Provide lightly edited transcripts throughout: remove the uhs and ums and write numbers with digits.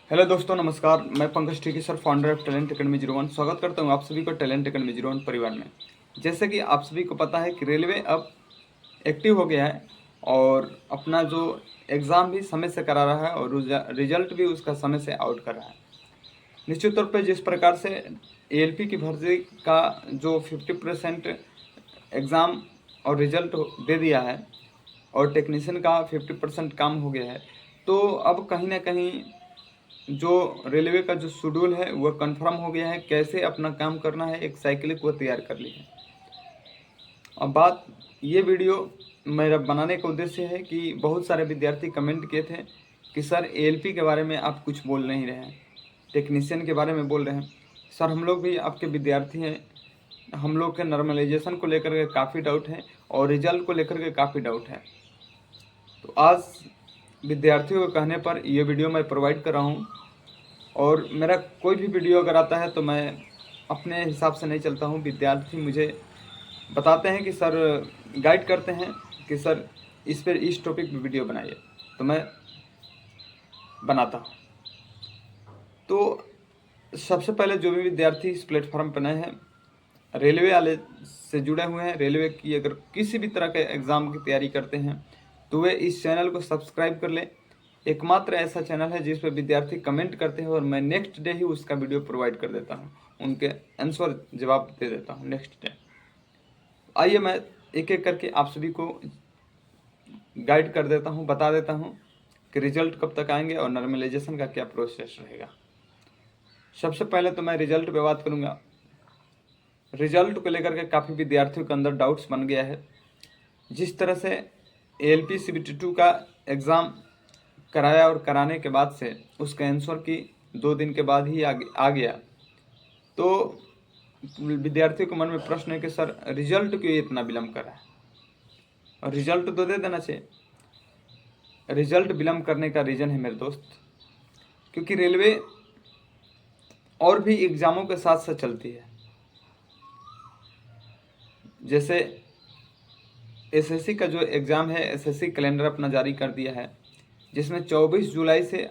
Hello दोस्तों, नमस्कार। मैं पंकज टिकी sir, founder of talent academy 01 स्वागत करता हूं आप सभी को टैलेंट एकेडमी 01 परिवार में। जैसे कि आप सभी को पता है कि रेलवे अब एक्टिव हो गया है और अपना जो एग्ज़ाम भी समय से करा रहा है और रिजल्ट भी उसका समय से आउट कर रहा है। निश्चित तौर पे जिस प्रकार से एएलपी की भर्ती का जो 50% एग्ज़ाम और रिजल्ट दे दिया है और टेक्नीशियन का 50% काम हो गया है, तो अब कहीं ना कहीं जो रेलवे का जो शेड्यूल है वह कंफर्म हो गया है। कैसे अपना काम करना है, एक साइकिल वो तैयार कर ली है। अब बात ये वीडियो मेरा बनाने का उद्देश्य है कि बहुत सारे विद्यार्थी कमेंट किए थे कि सर एएलपी के बारे में आप कुछ बोल नहीं रहे हैं, टेक्नीशियन के बारे में बोल रहे हैं। सर हम लोग भी आपके विद्यार्थी हैं, हम लोग के नॉर्मलाइजेशन को लेकर के काफ़ी डाउट है और रिजल्ट को लेकर के काफ़ी डाउट है। तो आज विद्यार्थियों के कहने पर यह वीडियो मैं प्रोवाइड कर रहा हूँ। और मेरा कोई भी वीडियो अगर आता है तो मैं अपने हिसाब से नहीं चलता हूँ। विद्यार्थी मुझे बताते हैं कि सर गाइड करते हैं कि सर इस पर इस टॉपिक पे वीडियो बनाइए, तो मैं बनाता हूँ। तो सबसे पहले जो भी विद्यार्थी इस प्लेटफॉर्म पर नए हैं, रेलवे वाले से जुड़े हुए हैं, रेलवे की अगर किसी भी तरह के एग्ज़ाम की तैयारी करते हैं तो वे इस चैनल को सब्सक्राइब कर लें। एकमात्र ऐसा चैनल है जिस पर विद्यार्थी कमेंट करते हैं और मैं नेक्स्ट डे ही उसका वीडियो प्रोवाइड कर देता हूँ, उनके आंसर जवाब दे देता हूँ नेक्स्ट डे। आइए मैं एक एक करके आप सभी को गाइड कर देता हूँ, बता देता हूँ कि रिजल्ट कब तक आएंगे और नॉर्मलाइजेशन का क्या प्रोसेस रहेगा। सबसे पहले तो मैं रिजल्ट पे बात करूँगा। रिजल्ट को लेकर के काफ़ी विद्यार्थियों के अंदर डाउट्स बन गया है। जिस तरह से एएलपी CBT2 का एग्ज़ाम कराया और कराने के बाद से उसका आंसर की 2 दिन के बाद ही आ गया, तो विद्यार्थियों के मन में प्रश्न है कि सर रिजल्ट क्यों इतना विलम्ब कर रहा है, और रिजल्ट तो दे देना चाहिए। रिजल्ट विलम्ब करने का रीज़न है मेरे दोस्त, क्योंकि रेलवे और भी एग्ज़ामों के साथ साथ चलती है। जैसे एसएससी का जो एग्ज़ाम है, एसएससी कैलेंडर अपना जारी कर दिया है, जिसमें 24 जुलाई से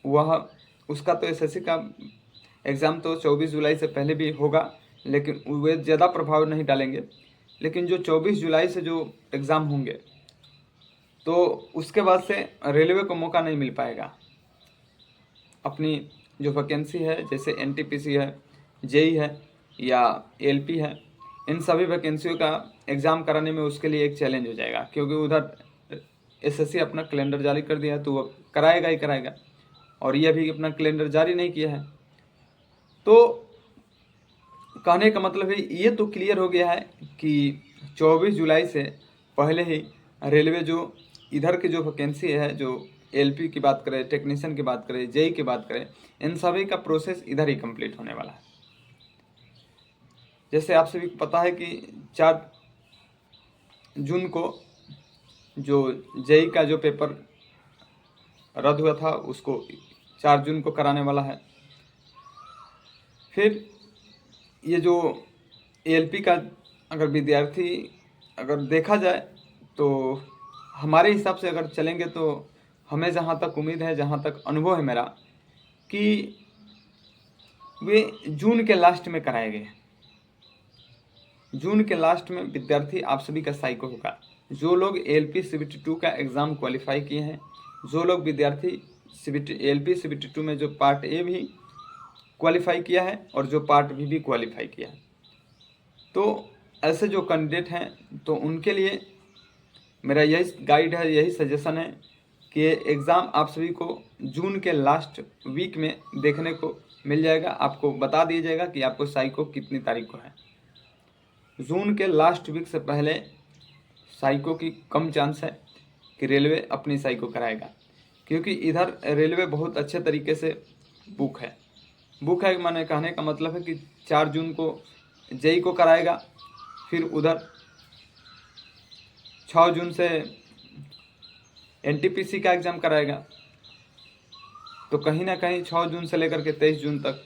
वह उसका तो एसएससी का एग्ज़ाम तो 24 जुलाई से पहले भी होगा, लेकिन वे ज़्यादा प्रभाव नहीं डालेंगे। लेकिन जो 24 जुलाई से जो एग्ज़ाम होंगे तो उसके बाद से रेलवे को मौका नहीं मिल पाएगा। अपनी जो वैकेंसी है, जैसे एनटीपीसी है, जेई है या एएलपी है, इन सभी वैकेंसियों का एग्ज़ाम कराने में उसके लिए एक चैलेंज हो जाएगा, क्योंकि उधर एसएससी अपना कैलेंडर जारी कर दिया है तो वह कराएगा ही कराएगा, और यह भी अपना कैलेंडर जारी नहीं किया है। तो कहने का मतलब है ये तो क्लियर हो गया है कि 24 जुलाई से पहले ही रेलवे जो इधर की जो वैकेंसी है, जो एलपी की बात करें, टेक्नीशियन की बात करें, जेई की बात करें, इन सभी का प्रोसेस इधर ही कंप्लीट होने वाला है। जैसे आप सभी को पता है कि 4 जून को जो जेई का जो पेपर रद्द हुआ था उसको 4 जून को कराने वाला है। फिर ये जो एएलपी का अगर विद्यार्थी अगर देखा जाए तो हमारे हिसाब से अगर चलेंगे तो हमें जहाँ तक उम्मीद है, जहाँ तक अनुभव है मेरा, कि वे जून के लास्ट में कराए गए। जून के लास्ट में विद्यार्थी आप सभी का साइको होगा। जो लोग एएलपी CBT2 का एग्ज़ाम क्वालिफाई किए हैं, जो लोग विद्यार्थी एएलपी CBT2 में जो पार्ट ए भी क्वालिफाई किया है और जो पार्ट बी भी क्वालिफाई किया है, तो ऐसे जो कैंडिडेट हैं तो उनके लिए मेरा यही गाइड है, यही सजेशन है कि एग्ज़ाम आप सभी को जून के लास्ट वीक में देखने को मिल जाएगा। आपको बता दिया जाएगा कि आपको साइको कितनी तारीख को है। जून के लास्ट वीक से पहले साइको की कम चांस है कि रेलवे अपनी साइको कराएगा, क्योंकि इधर रेलवे बहुत अच्छे तरीके से बुक है। माने कहने का मतलब है कि 4 जून को जेई को कराएगा, फिर उधर 6 जून से एनटीपीसी का एग्ज़ाम कराएगा। तो कहीं ना कहीं 6 जून से लेकर के 23 जून तक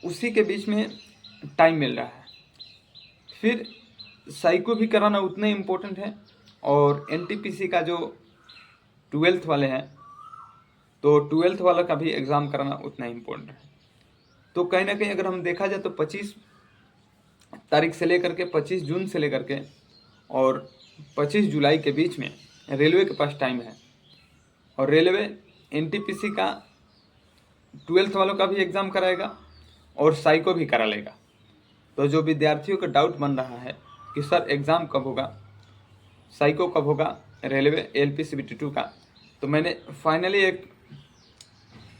उसी के बीच में टाइम मिल रहा है। फिर साइको भी कराना उतना ही इम्पोर्टेंट है, और एनटीपीसी का जो 12th वाले हैं तो 12th वाला का भी एग्ज़ाम कराना उतना ही इम्पोर्टेंट है। तो कहीं ना कहीं अगर हम देखा जाए तो 25 तारीख से लेकर के 25 जून से लेकर के और 25 जुलाई के बीच में रेलवे के पास टाइम है, और रेलवे एनटीपीसी का 12th वालों का भी एग्ज़ाम कराएगा और साइको भी करा लेगा। तो जो विद्यार्थियों का डाउट बन रहा है कि सर एग्ज़ाम कब होगा, साइको कब होगा, रेलवे LPCBT2 का, तो मैंने फाइनली एक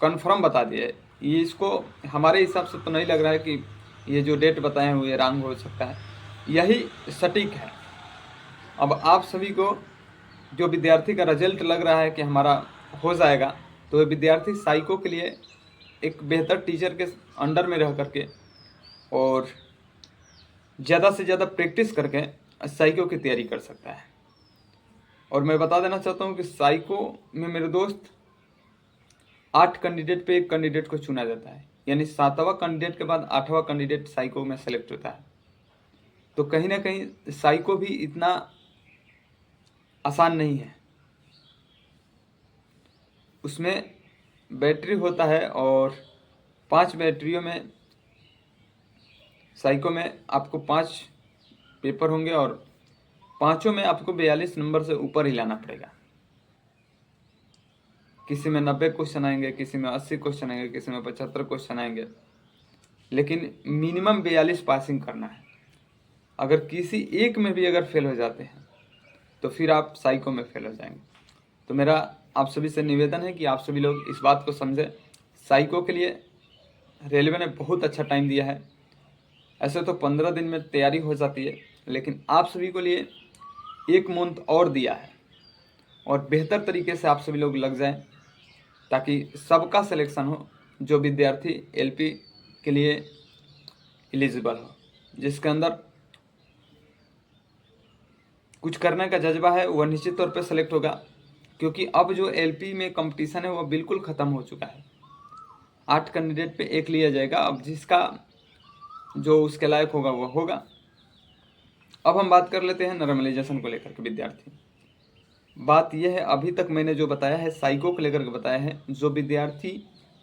कन्फर्म बता दिया है। ये इसको हमारे हिसाब से तो नहीं लग रहा है कि ये जो डेट बताए हुए ये रॉन्ग हो सकता है, यही सटीक है। अब आप सभी को जो विद्यार्थी का रिजल्ट लग रहा है कि हमारा हो जाएगा, तो विद्यार्थी साइको के लिए एक बेहतर टीचर के अंडर में रह करके और ज़्यादा से ज़्यादा प्रैक्टिस करके साइको की तैयारी कर सकता है। और मैं बता देना चाहता हूँ कि साइको में मेरे दोस्त 8 कैंडिडेट पे एक कैंडिडेट को चुना जाता है, यानी 7वां कैंडिडेट के बाद 8वां कैंडिडेट साइको में सेलेक्ट होता है। तो कहीं ना कहीं साइको भी इतना आसान नहीं है, उसमें बैटरी होता है और 5 बैटरियों में साइको में आपको 5 पेपर होंगे और पाँचों में आपको 42 नंबर से ऊपर ही लाना पड़ेगा। किसी में 90 क्वेश्चन आएंगे, किसी में 80 क्वेश्चन आएंगे, किसी में 75 क्वेश्चन आएंगे, लेकिन मिनिमम 42 पासिंग करना है। अगर किसी एक में भी अगर फेल हो जाते हैं तो फिर आप साइको में फेल हो जाएंगे। तो मेरा आप सभी से निवेदन है कि आप सभी लोग इस बात को समझें। साइको के लिए रेलवे ने बहुत अच्छा टाइम दिया है। ऐसे तो 15 दिन में तैयारी हो जाती है, लेकिन आप सभी को लिए 1 मंथ और दिया है, और बेहतर तरीके से आप सभी लोग लग जाएं ताकि सबका सिलेक्शन हो जो विद्यार्थी LP के लिए एलिजिबल हो, जिसके अंदर कुछ करने का जज्बा है, वह निश्चित तौर पे सेलेक्ट होगा। क्योंकि अब जो LP में कंपटीशन है वह बिल्कुल ख़त्म हो चुका है। 8 कैंडिडेट पे एक लिया जाएगा, अब जिसका जो उसके लायक होगा वह होगा। अब हम बात कर लेते हैं नॉर्मलाइजेशन को लेकर के। विद्यार्थी बात यह है, अभी तक मैंने जो बताया है साइको को लेकर के बताया है, जो विद्यार्थी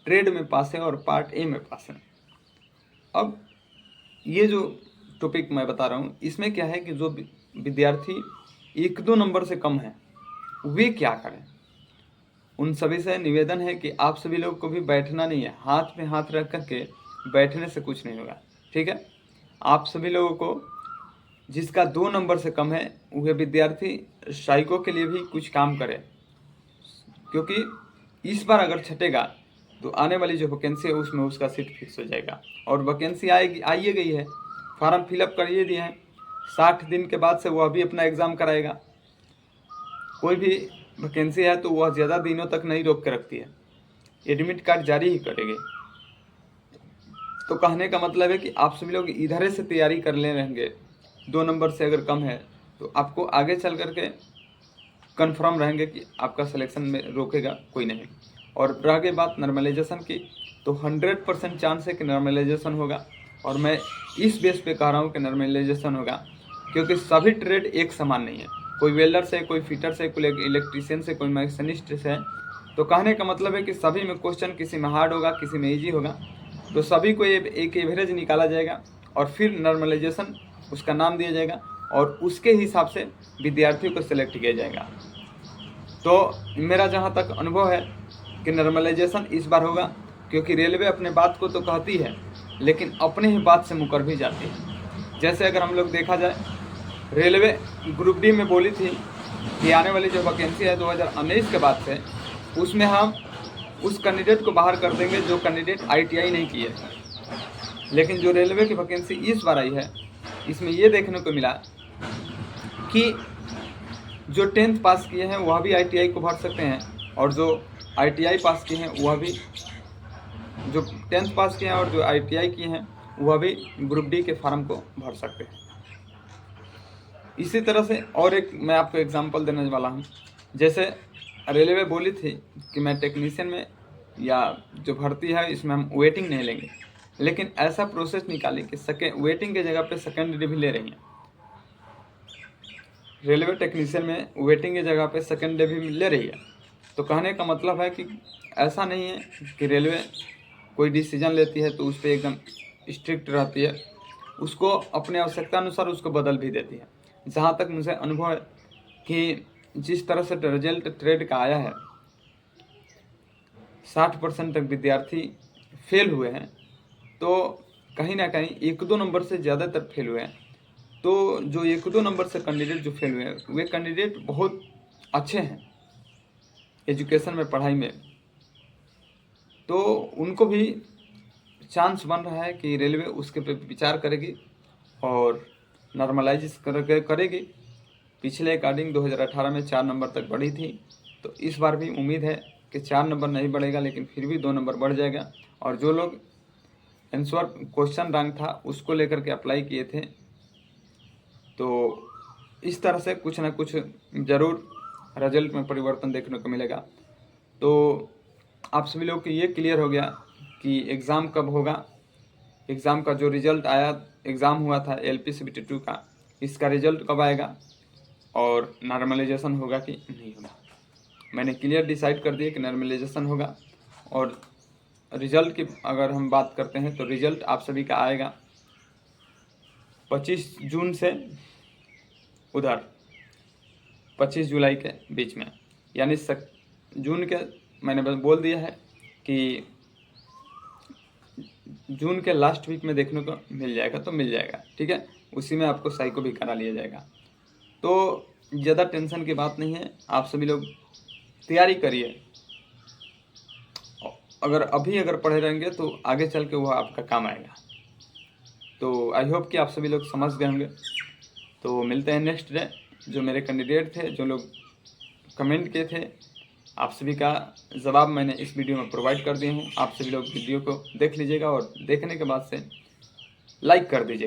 ट्रेड में पास है और पार्ट ए में पास है। अब ये जो टॉपिक मैं बता रहा हूँ इसमें क्या है कि जो विद्यार्थी 1-2 नंबर से कम है वे क्या करें। उन सभी से निवेदन है कि आप सभी लोगों को भी बैठना नहीं है, हाथ में हाथ रख करके बैठने से कुछ नहीं होगा, ठीक है। आप सभी लोगों को जिसका 2 नंबर से कम है वह विद्यार्थी साइको के लिए भी कुछ काम करे, क्योंकि इस बार अगर छटेगा तो आने वाली जो वैकेंसी है उसमें उसका सीट फिक्स हो जाएगा। और वैकेंसी आइए गई है, फॉर्म फिलअप करिए दिए हैं, 60 दिन के बाद से वह भी अपना एग्ज़ाम कराएगा। कोई भी वैकेंसी है तो वह ज़्यादा दिनों तक नहीं रोक के रखती है, एडमिट कार्ड जारी ही करेगी। तो कहने का मतलब है कि आप सभी लोग इधर से तैयारी कर ले रहेंगे, 2 नंबर से अगर कम है तो आपको आगे चल करके कन्फर्म रहेंगे कि आपका सिलेक्शन में रोकेगा कोई नहीं। और रह गई बात नॉर्मलाइजेशन की, तो 100% चांस है कि नॉर्मलाइजेशन होगा, और मैं इस बेस पे कह रहा हूँ कि नॉर्मलाइजेशन होगा, क्योंकि सभी ट्रेड एक समान नहीं है। कोई वेल्डर से, कोई फिटर से, कोई इलेक्ट्रीशियन से, कोई मैकेनिस्ट से है। तो कहने का मतलब है कि सभी में क्वेश्चन किसी में हार्ड होगा, किसी में ईजी होगा, तो सभी को एक एवरेज निकाला जाएगा और फिर नॉर्मलाइजेशन उसका नाम दिया जाएगा और उसके हिसाब से विद्यार्थियों को सिलेक्ट किया जाएगा। तो मेरा जहाँ तक अनुभव है कि नॉर्मलाइजेशन इस बार होगा, क्योंकि रेलवे अपने बात को तो कहती है लेकिन अपने ही बात से मुकर भी जाती है। जैसे अगर हम लोग देखा जाए, रेलवे ग्रुप डी में बोली थी कि आने वाली जो वैकेंसी है 2019 के बाद से, उसमें हम उस कैंडिडेट को बाहर कर देंगे जो कैंडिडेट ITI नहीं किए। लेकिन जो रेलवे की वैकेंसी इस बार आई है, इसमें ये देखने को मिला कि जो 10th पास किए हैं वह भी ITI को भर सकते हैं, और जो ITI पास किए हैं वह भी, जो 10th पास किए हैं और जो ITI किए हैं वह भी ग्रुप डी के फॉर्म को भर सकते हैं। इसी तरह से और एक मैं आपको एग्जांपल देने वाला हूँ। जैसे रेलवे बोली थी कि मैं टेक्नीशियन में या जो भर्ती है इसमें हम वेटिंग नहीं लेंगे, लेकिन ऐसा प्रोसेस निकाली कि वेटिंग के जगह पे सेकेंडरी भी ले रही हैं। रेलवे टेक्नीशियन में वेटिंग की जगह पे सेकेंडरी भी ले रही है। तो कहने का मतलब है कि ऐसा नहीं है कि रेलवे कोई डिसीजन लेती है तो उस पर एकदम स्ट्रिक्ट रहती है, उसको अपने आवश्यकता अनुसार उसको बदल भी देती है। जहाँ तक मुझे अनुभव है कि जिस तरह से रिजल्ट ट्रेड का आया है, 60% तक विद्यार्थी फेल हुए हैं, तो कहीं ना कहीं 1-2 नंबर से ज़्यादातर फेल हुए हैं। तो जो 1-2 नंबर से कैंडिडेट जो फेल हुए हैं, वे कैंडिडेट बहुत अच्छे हैं एजुकेशन में, पढ़ाई में, तो उनको भी चांस बन रहा है कि रेलवे उसके पे विचार करेगी और नॉर्मलाइज करेगी। पिछले अकॉर्डिंग 2018 में 4 नंबर तक बढ़ी थी, तो इस बार भी उम्मीद है कि 4 नंबर नहीं बढ़ेगा, लेकिन फिर भी 2 नंबर बढ़ जाएगा। और जो लोग आंसर क्वेश्चन रैंक था उसको लेकर के अप्लाई किए थे, तो इस तरह से कुछ ना कुछ ज़रूर रिजल्ट में परिवर्तन देखने को मिलेगा। तो आप सभी लोग को ये क्लियर हो गया कि एग्ज़ाम कब होगा। एग्ज़ाम का जो रिज़ल्ट आया, एग्ज़ाम हुआ था LPCBT 2 का, इसका रिज़ल्ट कब आएगा और नॉर्मलाइजेशन होगा कि नहीं होगा। मैंने क्लियर डिसाइड कर दिया कि नॉर्मलाइजेशन होगा। और रिज़ल्ट की अगर हम बात करते हैं तो रिज़ल्ट आप सभी का आएगा 25 जून से उधर 25 जुलाई के बीच में, यानी जून के, मैंने बस बोल दिया है कि जून के लास्ट वीक में देखने को मिल जाएगा, तो मिल जाएगा, ठीक है। उसी में आपको साइको भी करा लिया जाएगा। तो ज़्यादा टेंशन की बात नहीं है, आप सभी लोग तैयारी करिए। अगर पढ़े रहेंगे तो आगे चल के वह आपका काम आएगा। तो आई होप कि आप सभी लोग समझ गए होंगे। तो मिलते हैं नेक्स्ट डे। जो मेरे कैंडिडेट थे, जो लोग कमेंट किए थे, आप सभी का जवाब मैंने इस वीडियो में प्रोवाइड कर दिया हूँ। आप सभी लोग वीडियो को देख लीजिएगा और देखने के बाद से लाइक कर दीजिएगा।